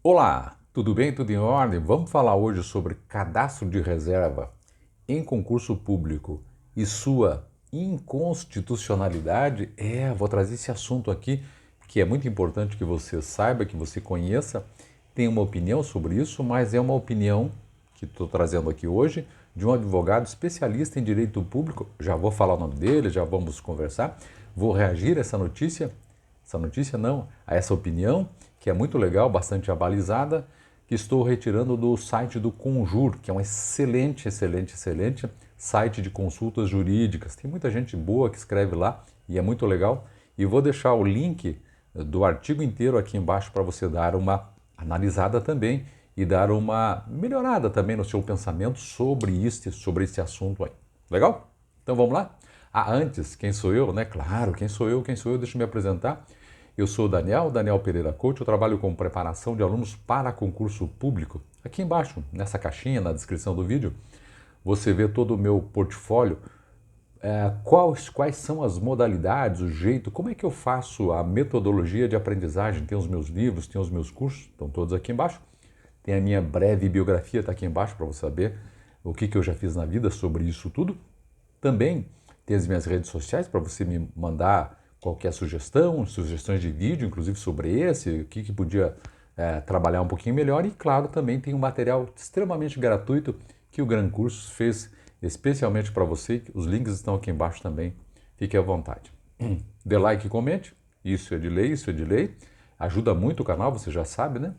Olá, tudo bem? Tudo em ordem? Vamos falar hoje sobre cadastro de reserva em concurso público e sua inconstitucionalidade. Vou trazer esse assunto aqui que é muito importante que você saiba, que você conheça, tenha uma opinião sobre isso, mas é uma opinião que estou trazendo aqui hoje de um advogado especialista em direito público. Já vou falar o nome dele, já vamos conversar. Vou reagir a essa notícia não, a essa opinião, que é muito legal, bastante abalizada, que estou retirando do site do Conjur, que é um excelente site de consultas jurídicas. Tem muita gente boa que escreve lá e é muito legal. E vou deixar o link do artigo inteiro aqui embaixo para você dar uma analisada também e dar uma melhorada também no seu pensamento sobre esse assunto aí. Legal? Então vamos lá? Antes, quem sou eu, né? Claro, quem sou eu? Deixa eu me apresentar. Eu sou o Daniel Pereira Coach, eu trabalho com preparação de alunos para concurso público. Aqui embaixo, nessa caixinha, na descrição do vídeo, você vê todo o meu portfólio, quais são as modalidades, o jeito, como é que eu faço a metodologia de aprendizagem. Tem os meus livros, tem os meus cursos, estão todos aqui embaixo. Tem a minha breve biografia, está aqui embaixo para você saber o que eu já fiz na vida sobre isso tudo. Também tem as minhas redes sociais para você me mandar qualquer sugestão, sugestões de vídeo, inclusive sobre esse, o que podia trabalhar um pouquinho melhor. E claro, também tem um material extremamente gratuito que o Gran Cursos fez especialmente para você. Os links estão aqui embaixo também, fique à vontade. Dê like e comente, isso é de lei, isso é de lei. Ajuda muito o canal, você já sabe, né?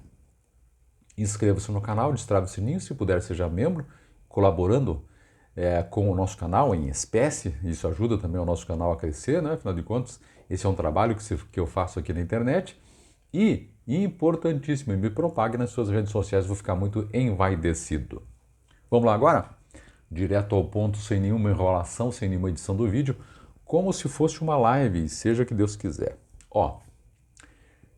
Inscreva-se no canal, destrave o sininho, se puder seja membro, colaborando com o nosso canal em espécie. Isso ajuda também o nosso canal a crescer, né? Afinal de contas, esse é um trabalho que eu faço aqui na internet. E, importantíssimo, me propague nas suas redes sociais, vou ficar muito envaidecido. Vamos lá agora? Direto ao ponto, sem nenhuma enrolação, sem nenhuma edição do vídeo, como se fosse uma live, seja que Deus quiser.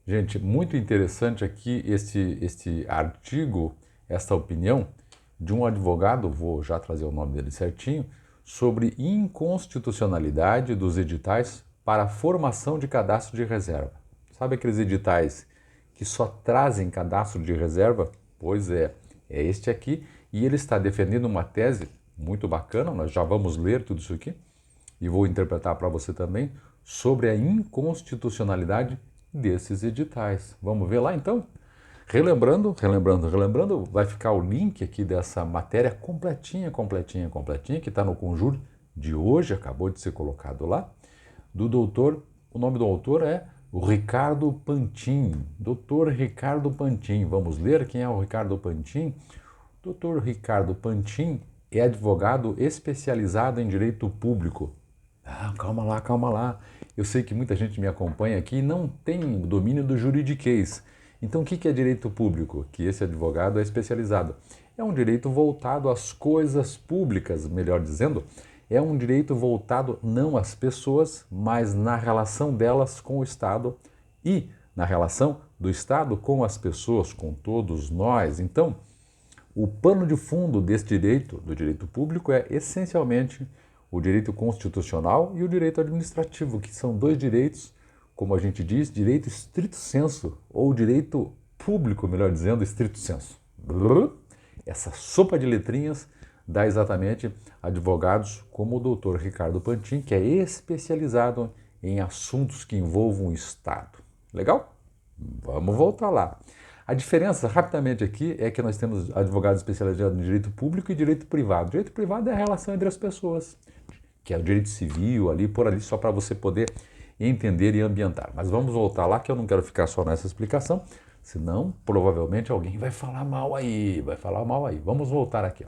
Gente, muito interessante aqui este artigo, esta opinião de um advogado, vou já trazer o nome dele certinho, sobre inconstitucionalidade dos editais para a formação de cadastro de reserva. Sabe aqueles editais que só trazem cadastro de reserva? Pois é este aqui, e ele está defendendo uma tese muito bacana, nós já vamos ler tudo isso aqui, e vou interpretar para você também, sobre a inconstitucionalidade desses editais. Vamos ver lá então? Relembrando, vai ficar o link aqui dessa matéria completinha, que está no Conjur de hoje, acabou de ser colocado lá, do doutor, o nome do autor é o Ricardo Pantin, doutor Ricardo Pantin. Vamos ler quem é o Ricardo Pantin? Doutor Ricardo Pantin é advogado especializado em direito público. Calma lá. Eu sei que muita gente me acompanha aqui e não tem domínio do juridiquês. Então, o que é direito público? Que esse advogado é especializado. É um direito voltado às coisas públicas, melhor dizendo, é um direito voltado não às pessoas, mas na relação delas com o Estado e na relação do Estado com as pessoas, com todos nós. Então, o pano de fundo desse direito, do direito público, é essencialmente o direito constitucional e o direito administrativo, que são dois direitos, como a gente diz, direito estrito sensu, ou direito público, melhor dizendo, estrito sensu. Essa sopa de letrinhas dá exatamente advogados como o doutor Ricardo Pantin, que é especializado em assuntos que envolvam o Estado. Legal? Vamos voltar lá. A diferença, rapidamente aqui, é que nós temos advogados especializados em direito público e direito privado. Direito privado é a relação entre as pessoas, que é o direito civil, por ali, só para você poder entender e ambientar. Mas vamos voltar lá, que eu não quero ficar só nessa explicação, senão provavelmente alguém vai falar mal aí. Vamos voltar aqui.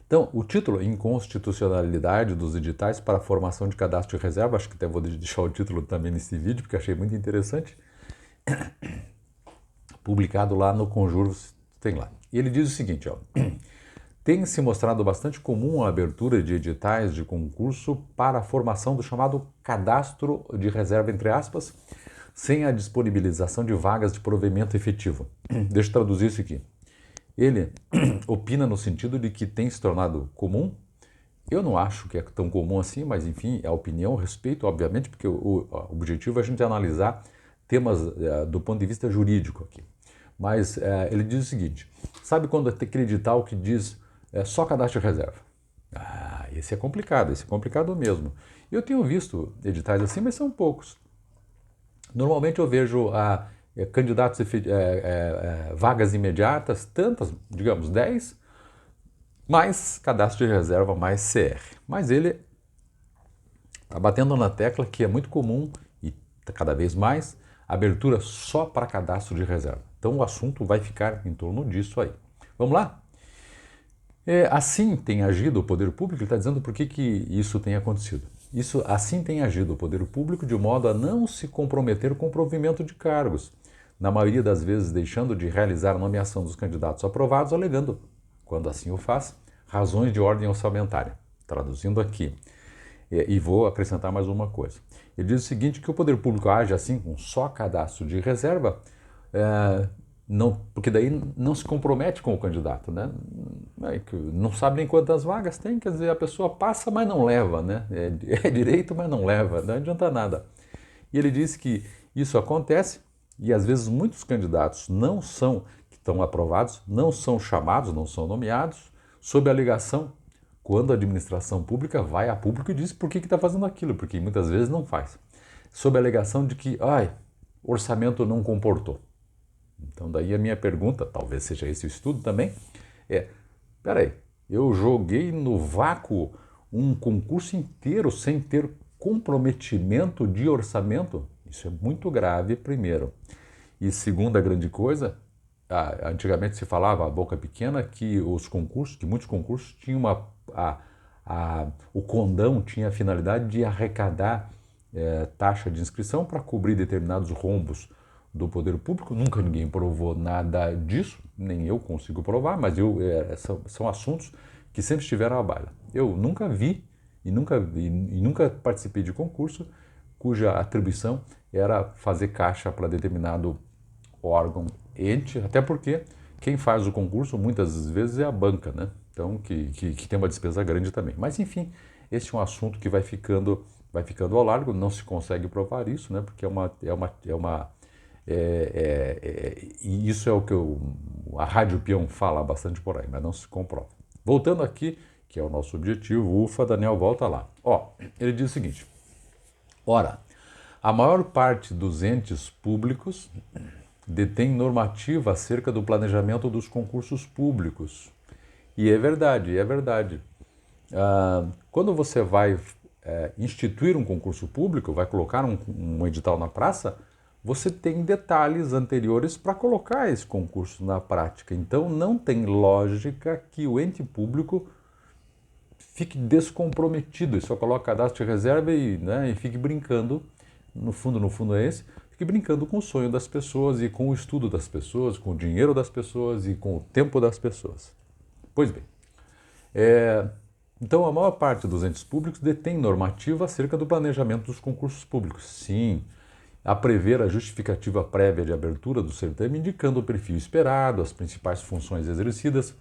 Então, o título, Inconstitucionalidade dos editais para a formação de cadastro de reserva, acho que até vou deixar o título também nesse vídeo, porque achei muito interessante, publicado lá no Conjuro, tem lá. E ele diz o seguinte, tem se mostrado bastante comum a abertura de editais de concurso para a formação do chamado cadastro de reserva, entre aspas, sem a disponibilização de vagas de provimento efetivo. Deixa eu traduzir isso aqui. Ele opina no sentido de que tem se tornado comum. Eu não acho que é tão comum assim, mas enfim, é a opinião, respeito, obviamente, porque o objetivo é a gente analisar temas do ponto de vista jurídico aqui. Mas ele diz o seguinte, sabe quando tem aquele edital que diz só cadastro de reserva? Ah, esse é complicado mesmo. Eu tenho visto editais assim, mas são poucos. Normalmente eu vejo candidatos, vagas imediatas, tantas, digamos 10, mais cadastro de reserva, mais CR. Mas ele está batendo na tecla que é muito comum e cada vez mais abertura só para cadastro de reserva. Então o assunto vai ficar em torno disso aí. Vamos lá? Assim tem agido o poder público, ele está dizendo por que isso tem acontecido. Assim tem agido o poder público de modo a não se comprometer com o provimento de cargos, na maioria das vezes deixando de realizar a nomeação dos candidatos aprovados, alegando, quando assim o faz, razões de ordem orçamentária. Traduzindo aqui, e vou acrescentar mais uma coisa. Ele diz o seguinte, que o poder público age assim, com só cadastro de reserva, não, porque daí não se compromete com o candidato, né? Não sabe nem quantas vagas tem, quer dizer, a pessoa passa, mas não leva, né? É direito, mas não leva, não adianta nada. E ele diz que isso acontece e às vezes muitos candidatos que estão aprovados, não são chamados, não são nomeados, sob a alegação, quando a administração pública vai a público e diz por que está fazendo aquilo, porque muitas vezes não faz. Sob a alegação de que, orçamento não comportou. Então daí a minha pergunta, talvez seja esse o estudo também, peraí, eu joguei no vácuo um concurso inteiro sem ter comprometimento de orçamento? Isso é muito grave, primeiro. E segunda grande coisa, antigamente se falava a boca pequena que muitos concursos tinham o condão tinha a finalidade de arrecadar taxa de inscrição para cobrir determinados rombos do poder público. Nunca ninguém provou nada disso, nem eu consigo provar, mas são assuntos que sempre estiveram à baila. Eu nunca vi e nunca participei de concurso cuja atribuição era fazer caixa para determinado órgão, ente, até porque quem faz o concurso muitas vezes é a banca, né? Então, que tem uma despesa grande também. Mas, enfim, esse é um assunto que vai ficando ao largo, não se consegue provar isso, né? Porque e isso é o que a Rádio Peão fala bastante por aí, mas não se comprova. Voltando aqui, que é o nosso objetivo, ufa, Daniel, volta lá. Ele diz o seguinte, ora, a maior parte dos entes públicos detém normativa acerca do planejamento dos concursos públicos. E é verdade. Quando você vai instituir um concurso público, vai colocar um edital na praça, você tem detalhes anteriores para colocar esse concurso na prática. Então não tem lógica que o ente público fique descomprometido e só coloca cadastro de reserva e fique brincando, no fundo é esse, fique brincando com o sonho das pessoas e com o estudo das pessoas, com o dinheiro das pessoas e com o tempo das pessoas. Pois bem, então a maior parte dos entes públicos detém normativa acerca do planejamento dos concursos públicos. Sim, a prever a justificativa prévia de abertura do certame, indicando o perfil esperado, as principais funções exercidas,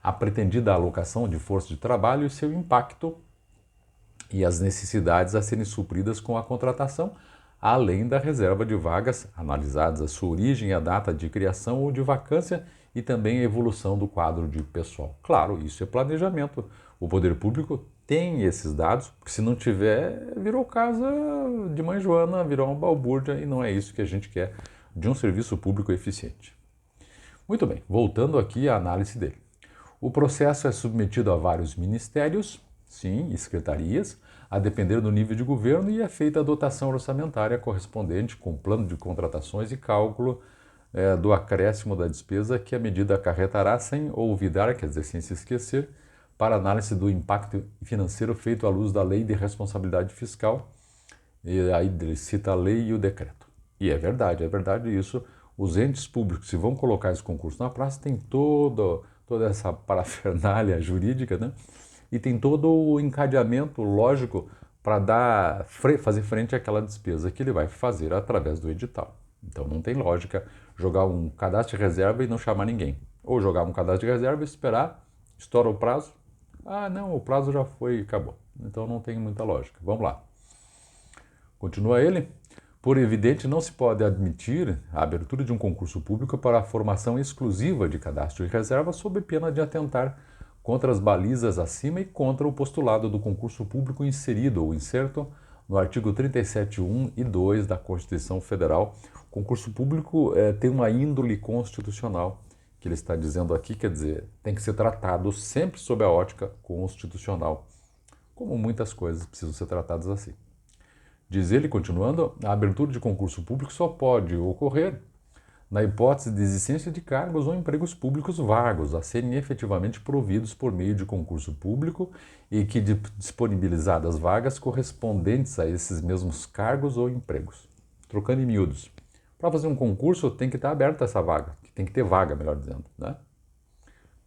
a pretendida alocação de força de trabalho e seu impacto e as necessidades a serem supridas com a contratação, além da reserva de vagas, analisadas a sua origem, a data de criação ou de vacância e também a evolução do quadro de pessoal. Claro, isso é planejamento. O poder público tem esses dados, porque se não tiver, virou casa de mãe Joana, virou uma balbúrdia e não é isso que a gente quer de um serviço público eficiente. Muito bem, voltando aqui à análise dele. O processo é submetido a vários ministérios, sim, e secretarias, a depender do nível de governo e é feita a dotação orçamentária correspondente com plano de contratações e cálculo do acréscimo da despesa que a medida acarretará sem olvidar, quer dizer, sem se esquecer, para análise do impacto financeiro feito à luz da Lei de Responsabilidade Fiscal, e aí ele cita a lei e o decreto. E é verdade isso. Os entes públicos, se vão colocar esse concurso na praça, tem toda essa parafernália jurídica, né? E tem todo o encadeamento lógico para fazer frente àquela despesa que ele vai fazer através do edital. Então não tem lógica jogar um cadastro de reserva e não chamar ninguém. Ou jogar um cadastro de reserva e esperar, estoura o prazo. Ah, não, o prazo já foi e acabou. Então não tem muita lógica. Vamos lá. Continua ele. Por evidente, não se pode admitir a abertura de um concurso público para a formação exclusiva de cadastro de reserva sob pena de atentar contra as balizas acima e contra o postulado do concurso público inserido ou inserto no artigo 37(1) e 2 da Constituição Federal. O concurso público tem uma índole constitucional, que ele está dizendo aqui, quer dizer, tem que ser tratado sempre sob a ótica constitucional, como muitas coisas precisam ser tratadas assim. Diz ele, continuando, a abertura de concurso público só pode ocorrer na hipótese de existência de cargos ou empregos públicos vagos a serem efetivamente providos por meio de concurso público e que disponibilizadas vagas correspondentes a esses mesmos cargos ou empregos. Trocando em miúdos. Para fazer um concurso tem que estar aberta essa vaga, tem que ter vaga, melhor dizendo, né?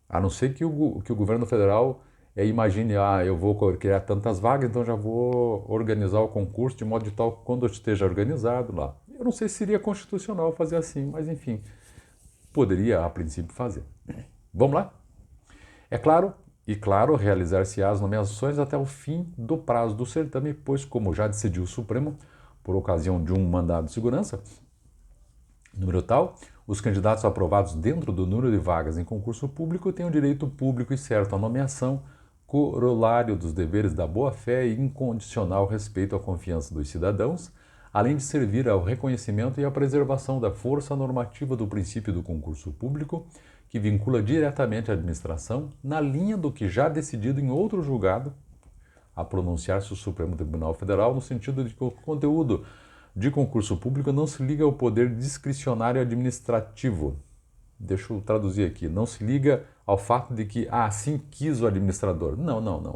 A não ser que o governo federal imagine, eu vou criar tantas vagas, então já vou organizar o concurso de modo de tal que quando eu esteja organizado lá. Eu não sei se seria constitucional fazer assim, mas enfim, poderia a princípio fazer. Vamos lá? É claro, realizar-se as nomeações até o fim do prazo do certame, pois como já decidiu o Supremo, por ocasião de um mandado de segurança, número tal, os candidatos aprovados dentro do número de vagas em concurso público têm o direito público e certo à nomeação, corolário dos deveres da boa-fé e incondicional respeito à confiança dos cidadãos, além de servir ao reconhecimento e à preservação da força normativa do princípio do concurso público, que vincula diretamente a administração, na linha do que já decidido em outro julgado, a pronunciar-se o Supremo Tribunal Federal, no sentido de que o conteúdo de concurso público não se liga ao poder discricionário administrativo. Deixa eu traduzir aqui. Não se liga ao fato de que, assim quis o administrador. Não.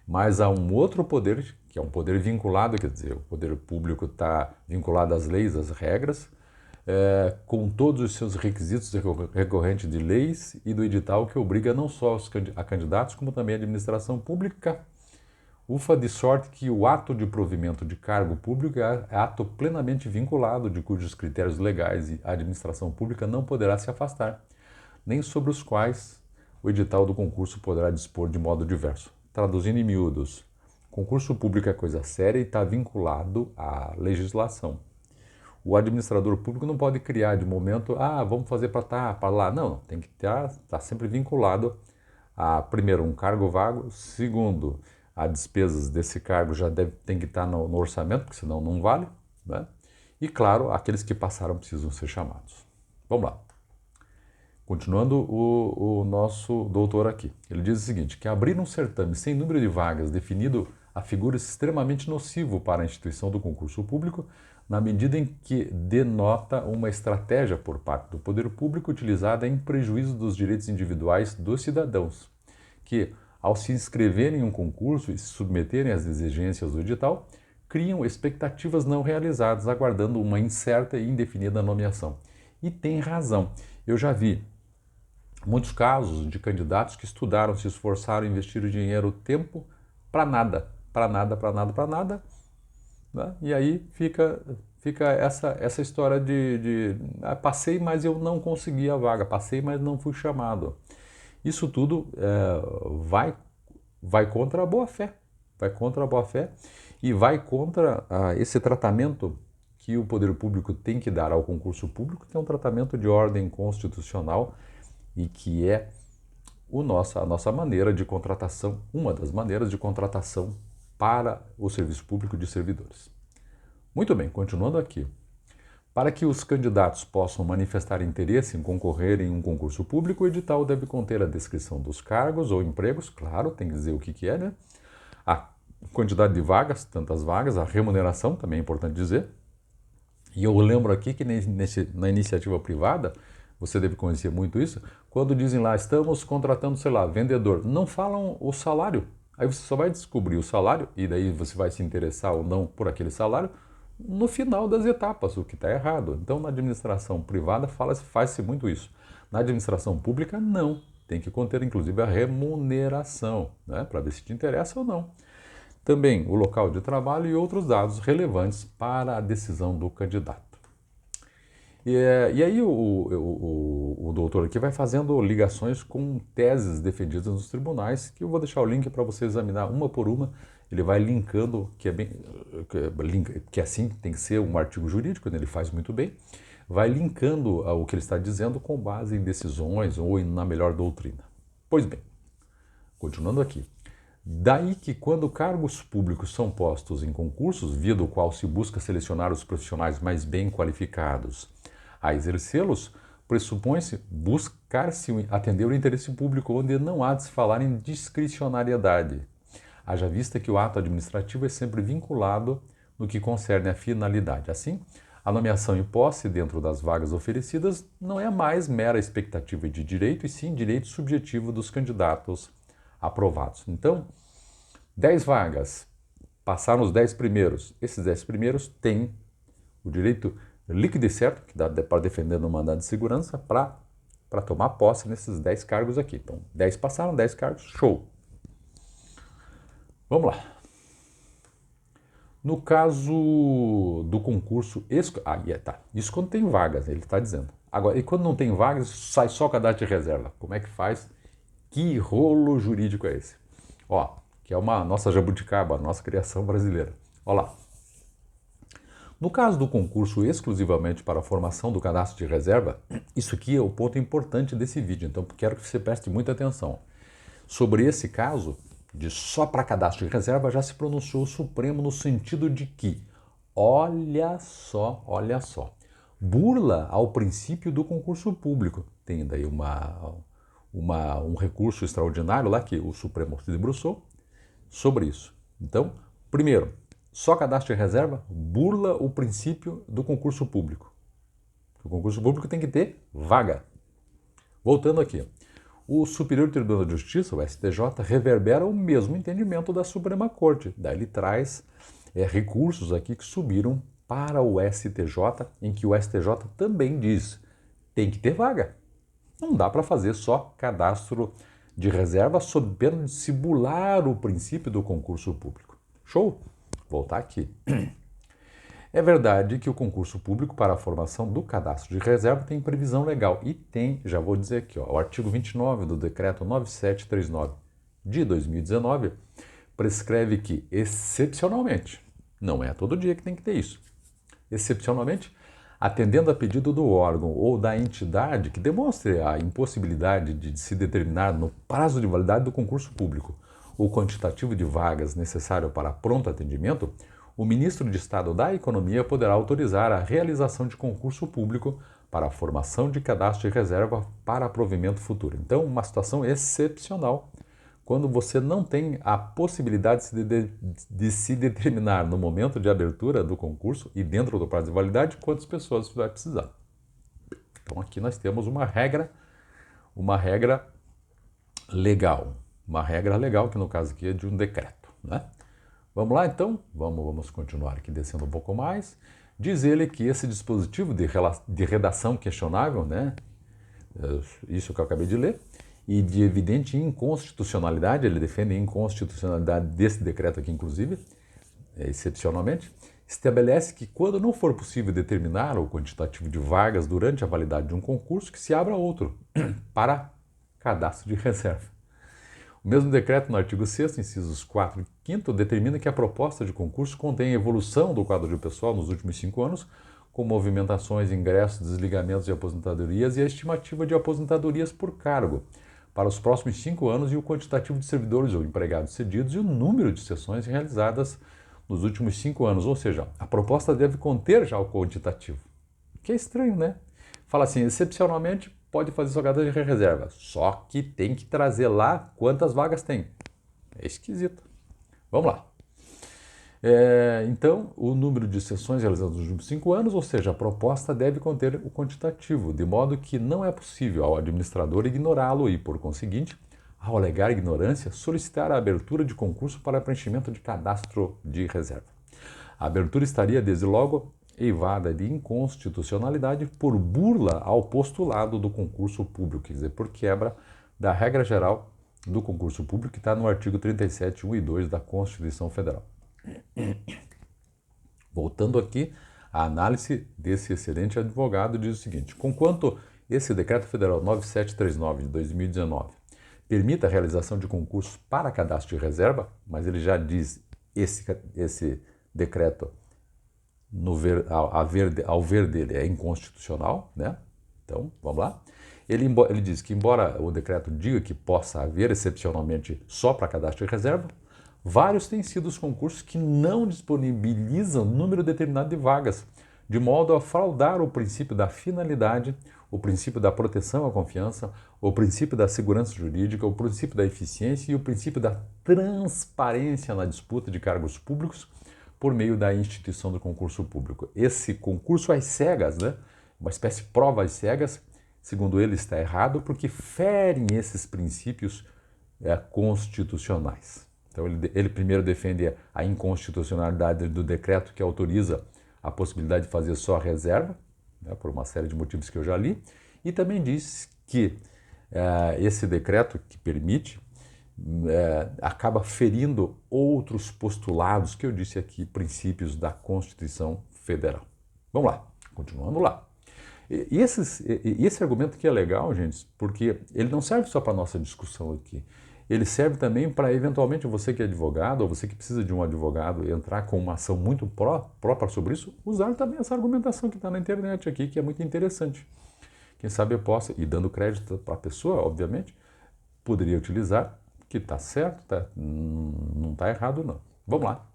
Mas há um outro poder, que é um poder vinculado, quer dizer, o poder público está vinculado às leis, às regras, com todos os seus requisitos recorrentes de leis e do edital que obriga não só a candidatos, como também a administração pública. Ufa de sorte que o ato de provimento de cargo público é ato plenamente vinculado, de cujos critérios legais a administração pública não poderá se afastar, nem sobre os quais o edital do concurso poderá dispor de modo diverso. Traduzindo em miúdos, concurso público é coisa séria e está vinculado à legislação. O administrador público não pode criar de momento, vamos fazer para lá. Não, tem que estar sempre vinculado a, primeiro, um cargo vago, segundo, as despesas desse cargo tem que estar no orçamento, porque senão não vale, né? E claro, aqueles que passaram precisam ser chamados. Vamos lá. Continuando o nosso doutor aqui. Ele diz o seguinte, que abrir um certame sem número de vagas definido afigura extremamente nocivo para a instituição do concurso público, na medida em que denota uma estratégia por parte do poder público utilizada em prejuízo dos direitos individuais dos cidadãos, que, ao se inscreverem em um concurso e se submeterem às exigências do edital, criam expectativas não realizadas, aguardando uma incerta e indefinida nomeação. E tem razão. Eu já vi muitos casos de candidatos que estudaram, se esforçaram, investiram dinheiro, tempo, para nada, né? E aí fica essa história de passei, mas eu não consegui a vaga, passei, mas não fui chamado. Isso tudo vai contra a boa-fé, e vai contra esse tratamento que o poder público tem que dar ao concurso público, que é um tratamento de ordem constitucional e que é a nossa maneira de contratação, uma das maneiras de contratação para o serviço público de servidores. Muito bem, continuando aqui. Para que os candidatos possam manifestar interesse em concorrer em um concurso público, o edital deve conter a descrição dos cargos ou empregos, claro, tem que dizer o que é, né? A quantidade de vagas, tantas vagas, a remuneração, também é importante dizer. E eu lembro aqui que na iniciativa privada, você deve conhecer muito isso, quando dizem lá, estamos contratando, vendedor, não falam o salário. Aí você só vai descobrir o salário, e daí você vai se interessar ou não por aquele salário, no final das etapas, o que está errado. Então, na administração privada faz-se muito isso. Na administração pública, não. Tem que conter, inclusive, a remuneração, né, para ver se te interessa ou não. Também o local de trabalho e outros dados relevantes para a decisão do candidato. E aí o doutor aqui vai fazendo ligações com teses defendidas nos tribunais, que eu vou deixar o link para você examinar uma por uma. ele vai linkando, que assim tem que ser um artigo jurídico, né? Ele faz muito bem, vai linkando o que ele está dizendo com base em decisões ou na melhor doutrina. Pois bem, continuando aqui. Daí que quando cargos públicos são postos em concursos, via do qual se busca selecionar os profissionais mais bem qualificados a exercê-los, pressupõe-se buscar-se atender o interesse público, onde não há de se falar em discricionariedade, haja vista que o ato administrativo é sempre vinculado no que concerne à finalidade. Assim, a nomeação e posse dentro das vagas oferecidas não é mais mera expectativa de direito, e sim direito subjetivo dos candidatos aprovados. Então, 10 vagas, passaram os 10 primeiros. Esses 10 primeiros têm o direito líquido e certo, que dá para defender no mandado de segurança, para tomar posse nesses 10 cargos aqui. Então, 10 passaram, 10 cargos, show. Vamos lá. No caso do concurso... Isso quando tem vagas, ele está dizendo. Agora, e quando não tem vagas, sai só cadastro de reserva. Como é que faz? Que rolo jurídico é esse? Ó, que é uma nossa jabuticaba, a nossa criação brasileira. Olha lá. No caso do concurso exclusivamente para a formação do cadastro de reserva, isso aqui é o ponto importante desse vídeo, então quero que você preste muita atenção. Sobre esse caso, de só para cadastro de reserva, já se pronunciou o Supremo no sentido de que, olha só, burla ao princípio do concurso público. Tem daí um recurso extraordinário lá que o Supremo se debruçou sobre isso. Então, primeiro, só cadastro de reserva burla o princípio do concurso público. O concurso público tem que ter vaga. Voltando aqui, o Superior Tribunal de Justiça, o STJ, reverbera o mesmo entendimento da Suprema Corte. Daí ele traz recursos aqui que subiram para o STJ, em que o STJ também diz, tem que ter vaga. Não dá para fazer só cadastro de reserva sob pena de se burlar o princípio do concurso público. Show? Voltar aqui. É verdade que o concurso público para a formação do cadastro de reserva tem previsão legal e tem, já vou dizer aqui, ó, o artigo 29 do decreto 9739 de 2019 prescreve que, excepcionalmente, não é todo dia que tem que ter isso, excepcionalmente, atendendo a pedido do órgão ou da entidade que demonstre a impossibilidade de se determinar no prazo de validade do concurso público o quantitativo de vagas necessário para pronto atendimento, o ministro de Estado da Economia poderá autorizar a realização de concurso público para a formação de cadastro de reserva para provimento futuro. Então, uma situação excepcional, quando você não tem a possibilidade de se determinar no momento de abertura do concurso e dentro do prazo de validade quantas pessoas vai precisar. Então, aqui nós temos uma regra legal. Uma regra legal, que no caso aqui é de um decreto, né? Vamos lá então? Vamos continuar aqui descendo um pouco mais. Diz ele que esse dispositivo de redação questionável, né? Isso que eu acabei de ler, e de evidente inconstitucionalidade, ele defende a inconstitucionalidade desse decreto aqui, inclusive, excepcionalmente, estabelece que quando não for possível determinar o quantitativo de vagas durante a validade de um concurso, que se abra outro para cadastro de reserva. O mesmo decreto, no artigo 6º, incisos 4 e 5º, determina que a proposta de concurso contém evolução do quadro de pessoal nos últimos 5 anos, com movimentações, ingressos, desligamentos de aposentadorias e a estimativa de aposentadorias por cargo para os próximos 5 anos e o quantitativo de servidores ou empregados cedidos e o número de sessões realizadas nos últimos 5 anos. Ou seja, a proposta deve conter já o quantitativo. Que é estranho, né? Fala assim, excepcionalmente pode fazer só cadastro de reserva, só que tem que trazer lá quantas vagas tem. É esquisito. Vamos lá. Então, o número de sessões realizadas nos últimos 5 anos, ou seja, a proposta deve conter o quantitativo, de modo que não é possível ao administrador ignorá-lo e, por conseguinte, ao alegar ignorância, solicitar a abertura de concurso para preenchimento de cadastro de reserva. A abertura estaria, desde logo, eivada de inconstitucionalidade por burla ao postulado do concurso público, quer dizer, por quebra da regra geral do concurso público que está no artigo 37, 1 e 2 da Constituição Federal. Voltando aqui, a análise desse excelente advogado diz o seguinte: conquanto esse Decreto Federal 9739 de 2019 permita a realização de concursos para cadastro de reserva, mas ele já diz esse decreto, ao ver dele, é inconstitucional, né? Então, vamos lá. Ele diz que, embora o decreto diga que possa haver, excepcionalmente, só para cadastro de reserva, vários têm sido os concursos que não disponibilizam número determinado de vagas, de modo a fraudar o princípio da finalidade, o princípio da proteção à confiança, o princípio da segurança jurídica, o princípio da eficiência e o princípio da transparência na disputa de cargos públicos por meio da instituição do concurso público. Esse concurso às cegas, né? Uma espécie de prova às cegas, segundo ele, está errado porque ferem esses princípios constitucionais. Então ele primeiro defende a inconstitucionalidade do decreto que autoriza a possibilidade de fazer só a reserva, né, por uma série de motivos que eu já li, e também diz que esse decreto que permite acaba ferindo outros postulados que eu disse aqui, princípios da Constituição Federal. Vamos lá, continuando lá. E esse argumento aqui é legal, gente, porque ele não serve só para a nossa discussão aqui. Ele serve também para, eventualmente, você que é advogado ou você que precisa de um advogado entrar com uma ação muito própria sobre isso, usar também essa argumentação que está na internet aqui, que é muito interessante. Quem sabe eu possa, e dando crédito para a pessoa, obviamente, poderia utilizar, que está certo, não está errado não. Vamos lá.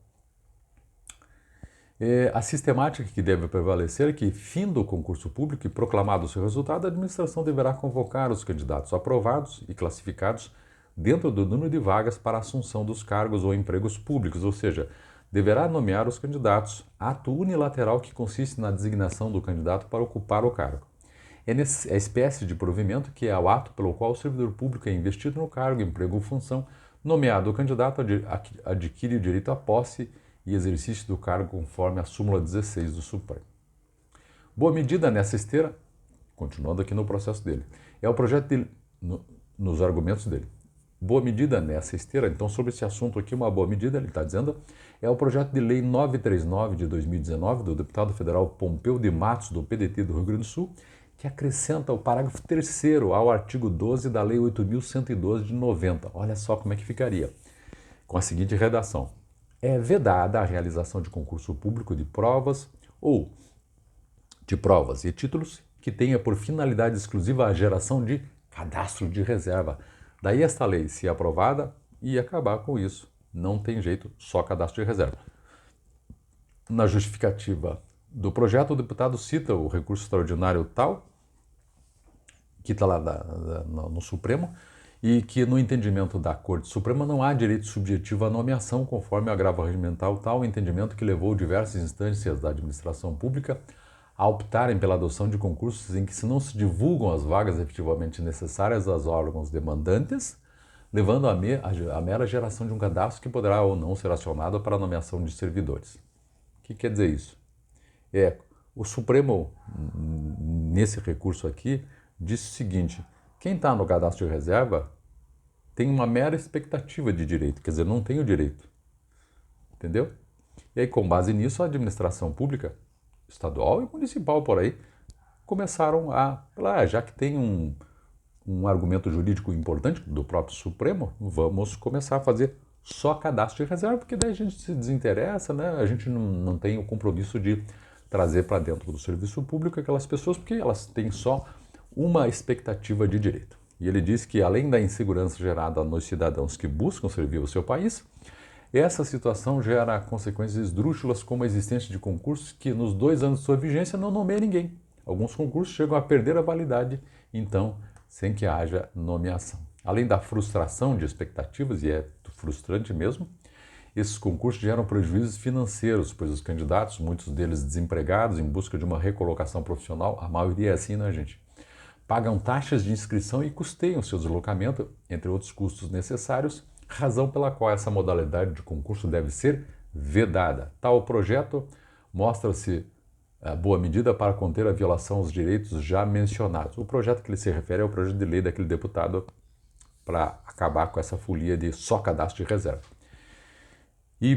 A sistemática que deve prevalecer é que, findo o concurso público e proclamado o seu resultado, a administração deverá convocar os candidatos aprovados e classificados dentro do número de vagas para a assunção dos cargos ou empregos públicos, ou seja, deverá nomear os candidatos, ato unilateral que consiste na designação do candidato para ocupar o cargo. É a espécie de provimento que é o ato pelo qual o servidor público é investido no cargo, emprego ou função, nomeado o candidato adquire o direito à posse e exercício do cargo conforme a súmula 16 do Supremo. Boa medida nessa esteira, continuando aqui no processo dele, é o projeto dele, nos argumentos dele. Boa medida nessa esteira, então sobre esse assunto aqui, uma boa medida, ele está dizendo, é o projeto de lei 939 de 2019 do deputado federal Pompeu de Matos, do PDT do Rio Grande do Sul, que acrescenta o parágrafo 3º ao artigo 12 da lei 8.112 de 90. Olha só como é que ficaria, com a seguinte redação. É vedada a realização de concurso público de provas e títulos que tenha por finalidade exclusiva a geração de cadastro de reserva. Daí esta lei, se aprovada, ia acabar com isso. Não tem jeito, só cadastro de reserva. Na justificativa do projeto, o deputado cita o recurso extraordinário tal, que está lá no Supremo, e que no entendimento da Corte Suprema não há direito subjetivo à nomeação, conforme o agravo regimental tal, entendimento que levou diversas instâncias da administração pública a optarem pela adoção de concursos em que se não se divulgam as vagas efetivamente necessárias aos órgãos demandantes, levando à mera geração de um cadastro que poderá ou não ser acionado para a nomeação de servidores. O que quer dizer isso? O Supremo, nesse recurso aqui, disse o seguinte: quem está no cadastro de reserva tem uma mera expectativa de direito, quer dizer, não tem o direito. Entendeu? E aí, com base nisso, a administração pública, estadual e municipal por aí, começaram já que tem um argumento jurídico importante do próprio Supremo, vamos começar a fazer só cadastro de reserva, porque daí a gente se desinteressa, né? A gente não tem o compromisso de trazer para dentro do serviço público aquelas pessoas, porque elas têm só uma expectativa de direito. E ele diz que, além da insegurança gerada nos cidadãos que buscam servir o seu país, essa situação gera consequências esdrúxulas, como a existência de concursos que, nos 2 anos de sua vigência, não nomeiam ninguém. Alguns concursos chegam a perder a validade, então, sem que haja nomeação. Além da frustração de expectativas, e é frustrante mesmo, esses concursos geram prejuízos financeiros, pois os candidatos, muitos deles desempregados, em busca de uma recolocação profissional, a maioria é assim, né, gente? Pagam taxas de inscrição e custeiam seu deslocamento, entre outros custos necessários, razão pela qual essa modalidade de concurso deve ser vedada. Tal projeto mostra-se boa medida para conter a violação aos direitos já mencionados. O projeto que ele se refere é o projeto de lei daquele deputado para acabar com essa folia de só cadastro de reserva. E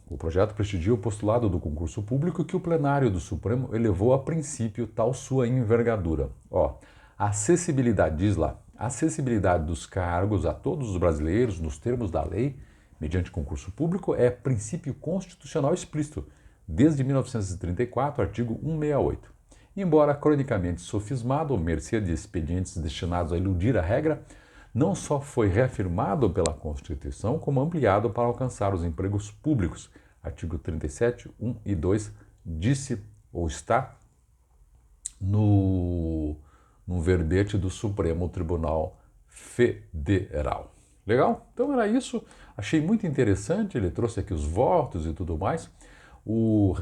o projeto prestigia o postulado do concurso público que o plenário do Supremo elevou a princípio tal sua envergadura. A acessibilidade, diz lá, a acessibilidade dos cargos a todos os brasileiros, nos termos da lei, mediante concurso público é princípio constitucional explícito, desde 1934, artigo 168. Embora cronicamente sofismado, mercê de expedientes destinados a iludir a regra, não só foi reafirmado pela Constituição, como ampliado para alcançar os empregos públicos. Artigo 37, 1 e 2, disse ou está no verbete do Supremo Tribunal Federal. Legal? Então era isso. Achei muito interessante, ele trouxe aqui os votos e tudo mais. O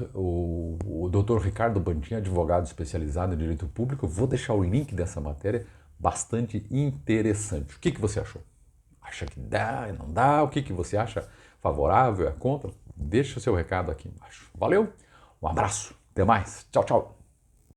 Dr. Ricardo Bantin, advogado especializado em direito público, vou deixar o link dessa matéria, bastante interessante. O que você achou? Acha que dá, não dá? O que você acha favorável, é contra? Deixa o seu recado aqui embaixo. Valeu, um abraço, até mais, tchau, tchau.